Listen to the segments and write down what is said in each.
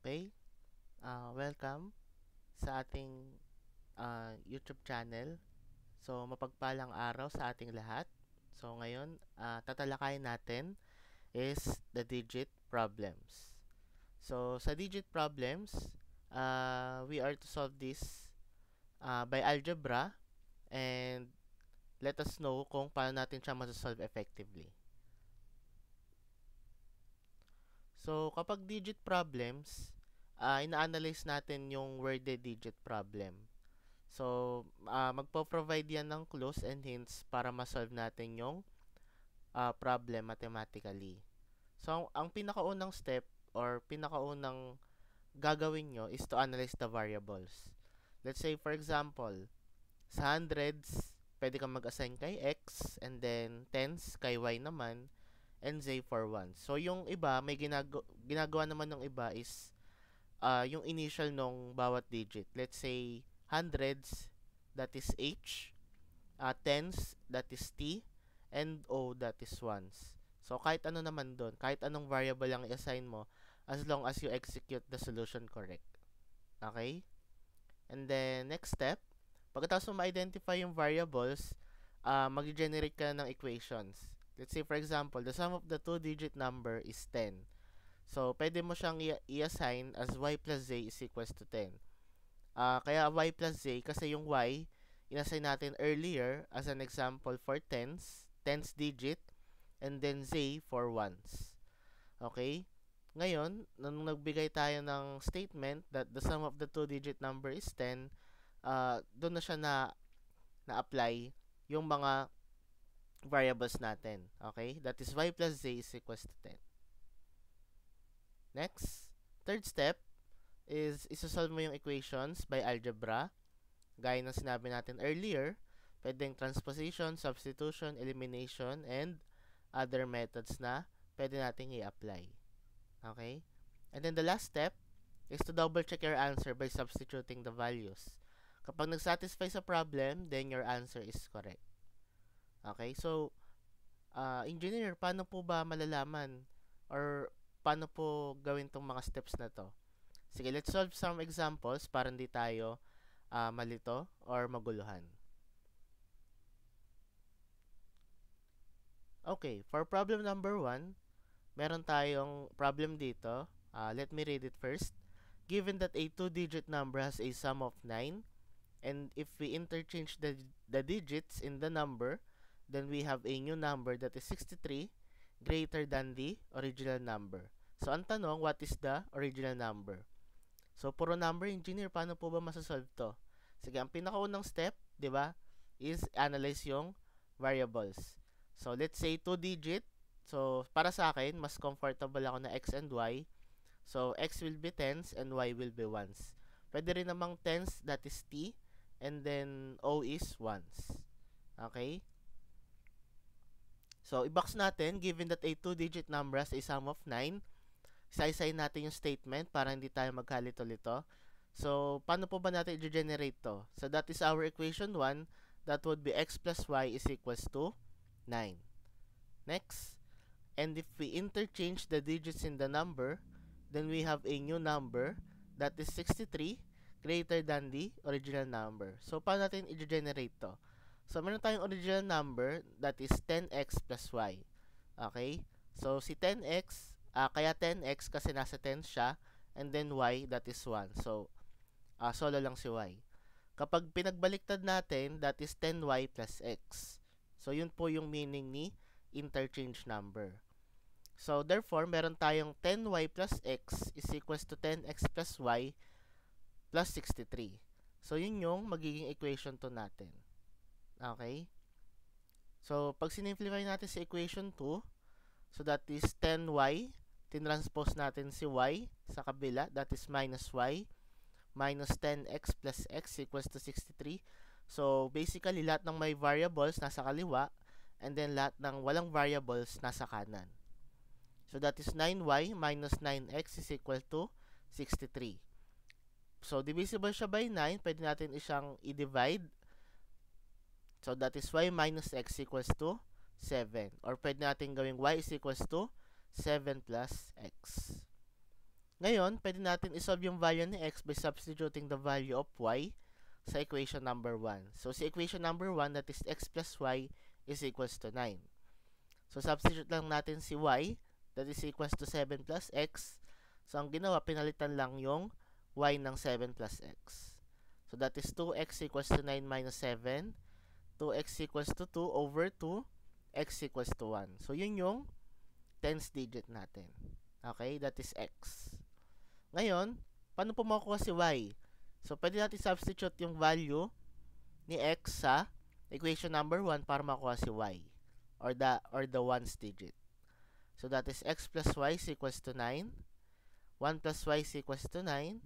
Okay, welcome sa ating YouTube channel. So, mapagpalang araw sa ating lahat. So, ngayon, tatalakayin natin is the digit problems. So, sa digit problems, we are to solve this by algebra and let us know kung paano natin siya masasolve effectively. So, kapag digit problems, ina-analyze natin yung worded digit problem. So, magpo-provide yan ng clues and hints para ma-solve natin yung problem mathematically. So, ang pinakaunang step or pinakaunang gagawin nyo is to analyze the variables. Let's say, for example, sa hundreds, pwede kang mag-assign kay x, and then tens kay y naman, and z for 1. So, yung iba, may ginagawa naman ng iba is yung initial nung bawat digit. Let's say, hundreds, that is h, tens, that is t, and o, that is ones. So, kahit ano naman doon, kahit anong variable ang i-assign mo, as long as you execute the solution correct. Okay? And then, next step, pagkatapos mo ma-identify yung variables, mag-generate ka ng equations. Let's say, for example, the sum of the two-digit number is 10. So, pwede mo siyang i-assign as y plus z is equals to 10. Kaya y plus z, kasi yung y, inassign natin earlier as an example for tens digit, and then z for ones. Okay? Ngayon, nung nagbigay tayo ng statement that the sum of the two-digit number is 10, doon na siya na-apply yung mga variables natin. Okay? That is y plus z is equals to 10. Next, third step is isosolve mo yung equations by algebra. Gaya ng sinabi natin earlier, pwedeng transposition, substitution, elimination, and other methods na pwede nating i-apply. Okay? And then the last step is to double check your answer by substituting the values. Kapag nag-satisfy sa problem, then your answer is correct. Okay? So, engineer, paano po ba malalaman or paano po gawin tong mga steps na to? Sige, let's solve some examples para hindi tayo malito or maguluhan. Okay, for problem number 1, meron tayong problem dito. Let me read it first. Given that a two-digit number has a sum of 9, and if we interchange the digits in the number, then we have a new number that is 63 greater than the original number. So, ang tanong, what is the original number? So, puro number engineer, paano po ba masasolve to? Sige, ang pinakaunang step, di ba, is analyze yung variables. So, let's say 2-digit. So, para sa akin, mas comfortable ako na x and y. So, x will be tens and y will be ones. Pwede rin namang tens, that is t, and then o is ones. Okay? So, i-box natin, given that a 2-digit number has a sum of 9, isa-isayin natin yung statement para hindi tayo magkalito-lito. So, paano po ba natin i-generate to? So, that is our equation 1. That would be x plus y is equals to 9. Next, and if we interchange the digits in the number, then we have a new number that is 63 greater than the original number. So, paano natin i-generate to? So, meron tayong original number that is 10x plus y. Okay? So, si 10x, kaya 10x kasi nasa 10 siya, and then y, that is 1. So, solo lang si y. Kapag pinagbaliktad natin, that is 10y plus x. So, yun po yung meaning ni interchange number. So, therefore, meron tayong 10y plus x is equals to 10x plus y plus 63. So, yun yung magiging equation to natin. Okay? So, pag sinimplify natin sa equation 2, so that is 10y, tinranspose natin si y sa kabila, that is minus y, minus 10x plus x equals to 63. So, basically, lahat ng may variables nasa kaliwa, and then lahat ng walang variables nasa kanan. So, that is 9y minus 9x is equal to 63. So, divisible siya by 9. Pwede natin isang i-divide. So, that is y minus x equals to 7. Or pwede natin gawing y is equals to 7 plus x. Ngayon, pwede natin isolve yung value ni x by substituting the value of y sa equation number 1. So, sa equation number 1, that is x plus y is equals to 9. So, substitute lang natin si y, that is equals to 7 plus x. So, ang ginawa, pinalitan lang yung y ng 7 plus x. So, that is 2x equals to 9 minus 7. 2x equals to 2 over 2. X equals to 1. So, yun yung tens digit natin. Okay? That is x. Ngayon, paano po makukuha si y? So, pwede natin substitute yung value ni x sa equation number 1 para makuha si y. Or the ones digit. So, that is x plus y is equals to 9. 1 plus y is equals to 9.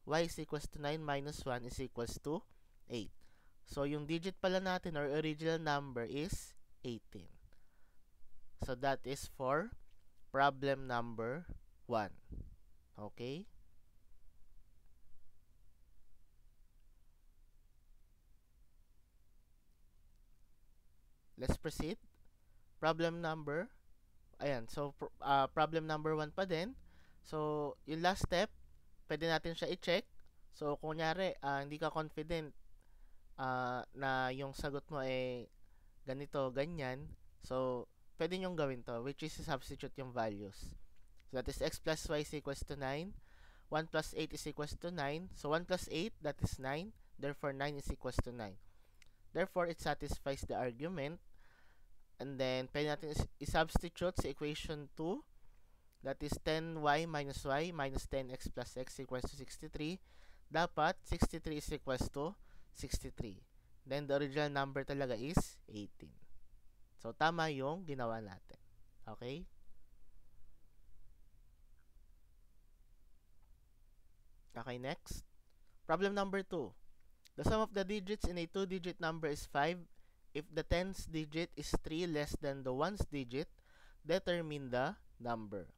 Y is equals to 9 minus 1 is equals to 8. So, yung digit pala natin or original number is 18. So, that is for problem number 1. Okay? Let's proceed. Problem number, ayan, so, problem number 1 pa din. So, yung last step, pwede natin siya i-check. So, kunyari, hindi ka confident na yung sagot mo ay ganito, ganyan. So, pwede nyong gawin to, which is substitute yung values. So, that is x plus y is equals to 9. 1 plus 8 is equals to 9. So, 1 plus 8, that is 9. Therefore, 9 is equals to 9. Therefore, it satisfies the argument. And then, pwede natin i-substitute sa equation 2. That is 10y minus y minus 10x plus x equals to 63. Dapat, 63 is equals to 63. Then, the original number talaga is 18. So, tama yung ginawa natin. Okay? Okay, next. Problem number 2. The sum of the digits in a 2-digit number is 5. If the tens digit is 3 less than the ones digit, determine the number.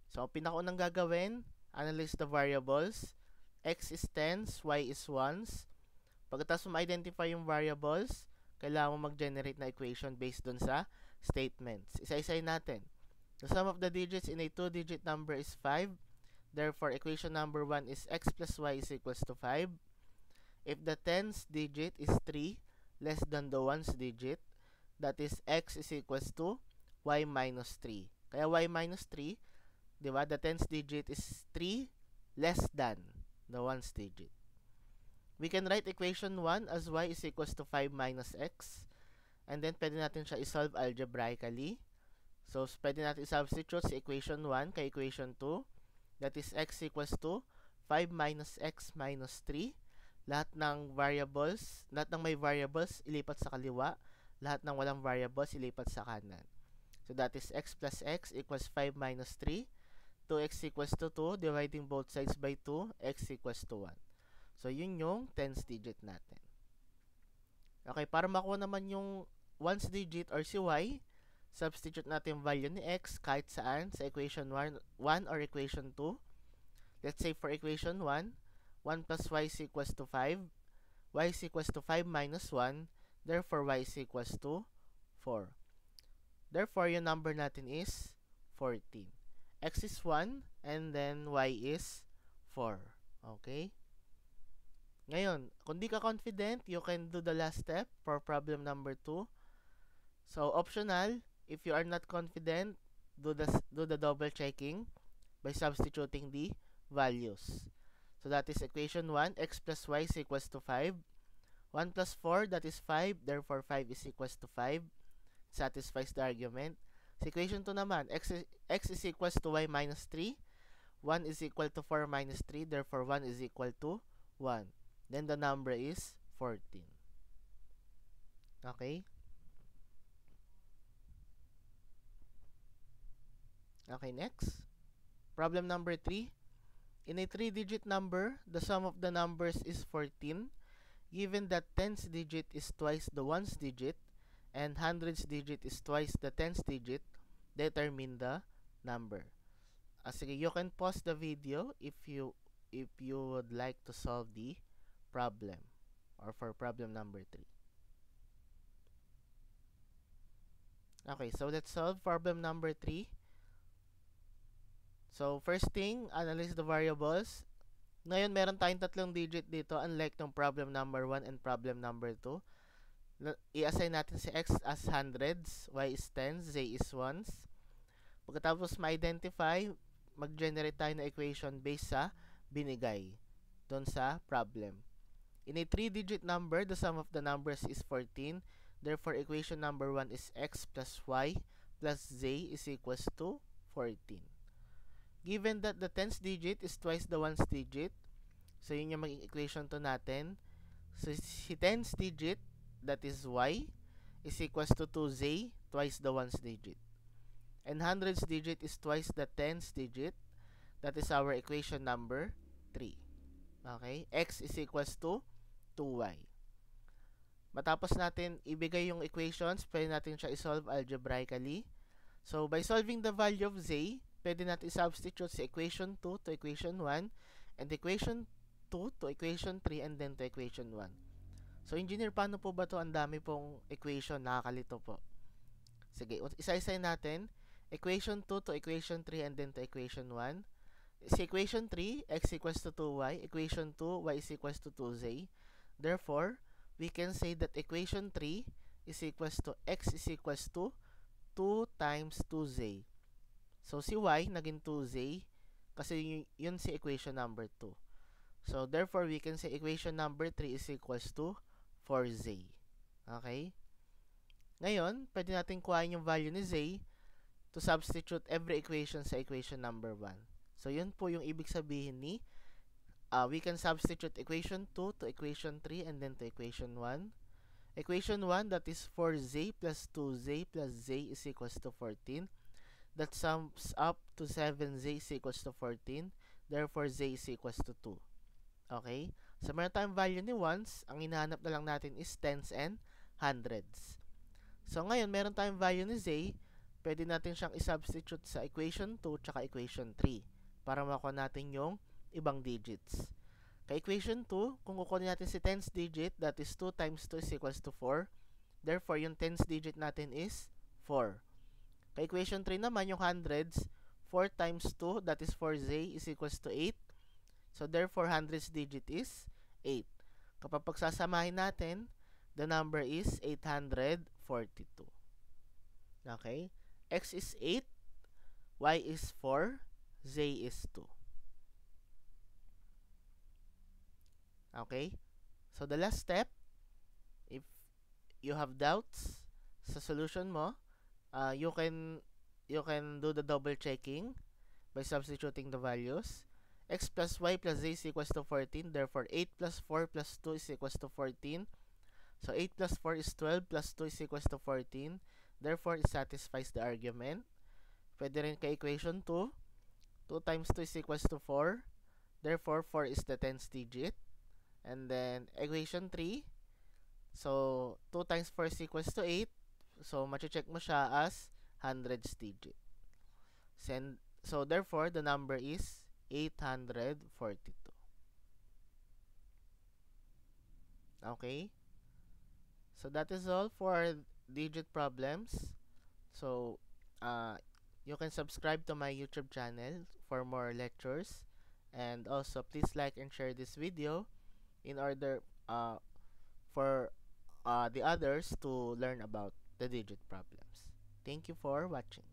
So, ang pinakaunang gagawin, analyze the variables. X is tens, y is ones. Pagkatapos mo identify yung variables, kailangan mo mag-generate na equation based dun sa statements. Isa-isayin natin. The sum of the digits in a 2-digit number is 5. Therefore, equation number 1 is x plus y is equals to 5. If the tens digit is 3 less than the ones digit, that is x is equals to y minus 3. Kaya y minus 3, di ba? The tens digit is 3 less than the ones digit. We can write equation 1 as y is equals to 5 minus x. And then, pwede natin siya isolve algebraically. So, pwede natin substitute sa equation 1 kay equation 2. That is x equals to 5 minus x minus 3. Lahat ng may variables, ilipat sa kaliwa. Lahat ng walang variables, ilipat sa kanan. So, that is x plus x equals 5 minus 3. 2x equals to 2. Dividing both sides by 2, x equals to 1. So, yun yung tens digit natin. Okay, para makuha naman yung ones digit or si y, substitute natin yung value ni x kahit saan sa equation 1 or equation 2. Let's say for equation 1, 1 plus y is equals to 5. Y is equals to 5 minus 1. Therefore, y is equals to 4. Therefore, yung number natin is 14. X is 1 and then y is 4. Okay? Ngayon, kung di ka confident, you can do the last step for problem number 2. So, optional, if you are not confident, do the double checking by substituting the values. So, that is equation 1, x plus y is equals to 5. 1 plus 4, that is 5. Therefore, 5 is equals to 5. Satisfies the argument. Sa equation 2 naman, x is equals to y minus 3. 1 is equal to 4 minus 3. Therefore, 1 is equal to 1. Then, the number is 14. Okay? Okay, next. Problem number 3. In a 3-digit number, the sum of the numbers is 14. Given that tens digit is twice the ones digit and hundreds digit is twice the tens digit, determine the number. Sige, you can pause the video if you would like to solve the problem or for problem number 3. Okay, so let's solve problem number 3. So, first thing, analyze the variables. Ngayon, meron tayong tatlong digit dito, unlike ng problem number 1 and problem number 2. I-assign natin si x as hundreds, y is tens, z is ones. Pagkatapos ma-identify, mag-generate tayo ng equation based sa binigay doon sa problem. In a 3-digit number, the sum of the numbers is 14. Therefore, equation number 1 is x plus y plus z is equals to 14. Given that the tens digit is twice the ones digit, so yun yung maging equation to natin. So, si tens digit, that is y, is equals to 2z, twice the ones digit. And hundreds digit is twice the tens digit. That is our equation number 3. Okay? X is equals to 2y. Matapos natin ibigay yung equations, pwede natin siya isolve algebraically. So, by solving the value of z, pwede natin substitute sa equation 2 to equation 1, and equation 2 to equation 3, and then to equation 1. So, engineer, paano po ba to? Ang dami pong equation, nakakalito po. Sige, isa-isa natin. Equation 2 to equation 3, and then to equation 1. Sa equation 3, x equals to 2y. Equation 2, y is equals to 2z. Therefore, we can say that equation 3 is equals to x is equals to 2 times 2z. So, si y naging 2z kasi yun si equation number 2. So, therefore, we can say equation number 3 is equals to 4z. Okay? Ngayon, pwede natin kuhain yung value ni z to substitute every equation sa equation number 1. So, yun po yung ibig sabihin ni we can substitute equation 2 to equation 3 and then to equation 1. Equation 1, that is 4z plus 2z plus z is equals to 14. That sums up to 7z is equals to 14. Therefore, z is equals to 2. Okay? So, meron tayong value ni ones. Ang hinahanap na lang natin is tens and hundreds. So, ngayon, meron tayong value ni z. Pwede natin siyang isubstitute sa equation 2 tsaka equation 3 para makuha natin yung ibang digits. Kay equation 2, kung kukunin natin si tens digit, that is 2 times 2 is equals to 4. Therefore, yung tens digit natin is 4. Kay equation 3 naman, yung hundreds, 4 times 2, that is 4z, is equals to 8. So, therefore, hundreds digit is 8. Kapag pagsasamahin natin, the number is 842. Okay? X is 8, y is 4, z is 2. Okay? So, the last step, if you have doubts sa solution mo, you can do the double checking by substituting the values. X plus y plus z is equals to 14. Therefore, 8 plus 4 plus 2 is equals to 14. So, 8 plus 4 is 12 plus 2 is equals to 14. Therefore, it satisfies the argument. Pwede rin kay equation 2. 2 times 2 is equals to 4. Therefore, 4 is the tens digit. And then, equation 3. So, 2 times 4 is equals to 8. So, mache-check mo siya as hundreds digit. So, therefore, the number is 842. Okay? So, that is all for digit problems. So, you can subscribe to my YouTube channel for more lectures. And also, please like and share this video in order for the others to learn about the digit problems. Thank you for watching.